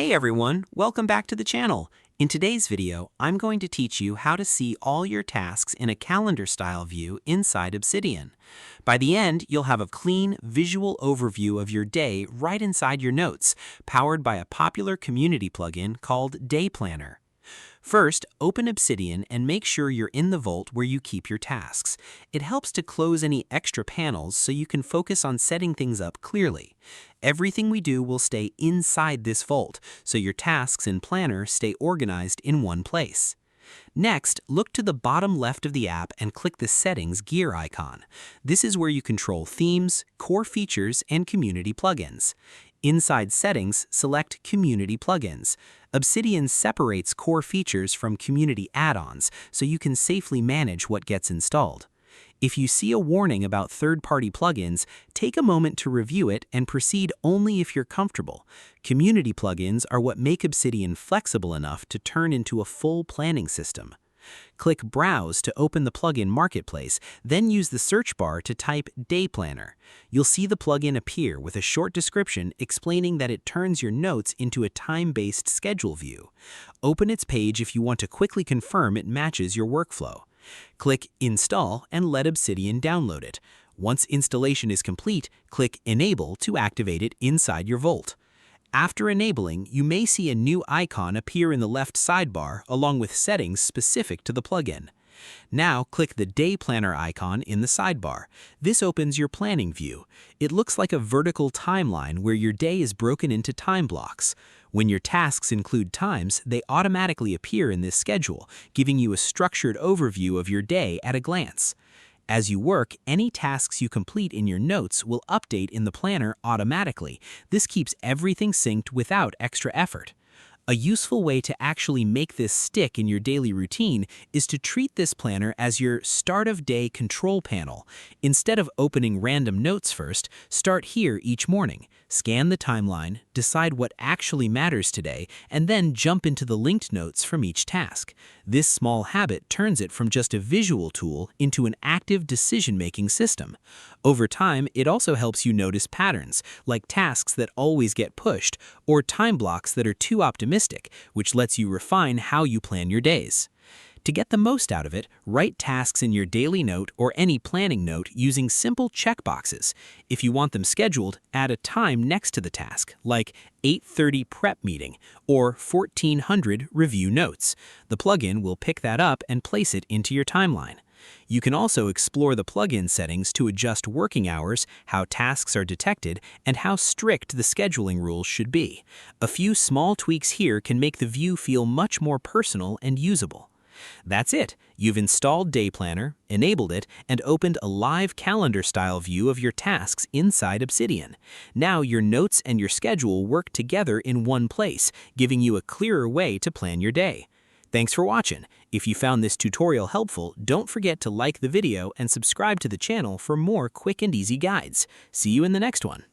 Hey everyone, welcome back to the channel. In today's video, I'm going to teach you how to see all your tasks in a calendar-style view inside Obsidian. By the end, you'll have a clean, visual overview of your day right inside your notes, powered by a popular community plugin called Day Planner. First, open Obsidian and make sure you're in the vault where you keep your tasks. It helps to close any extra panels so you can focus on setting things up clearly. Everything we do will stay inside this vault, so your tasks in Planner stay organized in one place. Next, look to the bottom left of the app and click the Settings gear icon. This is where you control themes, core features, and community plugins. Inside Settings, select Community Plugins. Obsidian separates core features from community add-ons, so you can safely manage what gets installed. If you see a warning about third-party plugins, take a moment to review it and proceed only if you're comfortable. Community plugins are what make Obsidian flexible enough to turn into a full planning system. Click Browse to open the plugin marketplace, then use the search bar to type Day Planner. You'll see the plugin appear with a short description explaining that it turns your notes into a time-based schedule view. Open its page if you want to quickly confirm it matches your workflow. Click Install and let Obsidian download it. Once installation is complete, click Enable to activate it inside your vault. After enabling, you may see a new icon appear in the left sidebar along with settings specific to the plugin. Now click the Day Planner icon in the sidebar. This opens your planning view. It looks like a vertical timeline where your day is broken into time blocks. When your tasks include times, they automatically appear in this schedule, giving you a structured overview of your day at a glance. As you work, any tasks you complete in your notes will update in the planner automatically. This keeps everything synced without extra effort. A useful way to actually make this stick in your daily routine is to treat this planner as your start-of-day control panel. Instead of opening random notes first, start here each morning. Scan the timeline, decide what actually matters today, and then jump into the linked notes from each task. This small habit turns it from just a visual tool into an active decision-making system. Over time, it also helps you notice patterns, like tasks that always get pushed, or time blocks that are too optimistic, which lets you refine how you plan your days. To get the most out of it, write tasks in your daily note or any planning note using simple checkboxes. If you want them scheduled, add a time next to the task, like 8:30 prep meeting or 1400 review notes. The plugin will pick that up and place it into your timeline. You can also explore the plugin settings to adjust working hours, how tasks are detected, and how strict the scheduling rules should be. A few small tweaks here can make the view feel much more personal and usable. That's it. You've installed Day Planner, enabled it, and opened a live calendar-style view of your tasks inside Obsidian. Now your notes and your schedule work together in one place, giving you a clearer way to plan your day. Thanks for watching. If you found this tutorial helpful, don't forget to like the video and subscribe to the channel for more quick and easy guides. See you in the next one.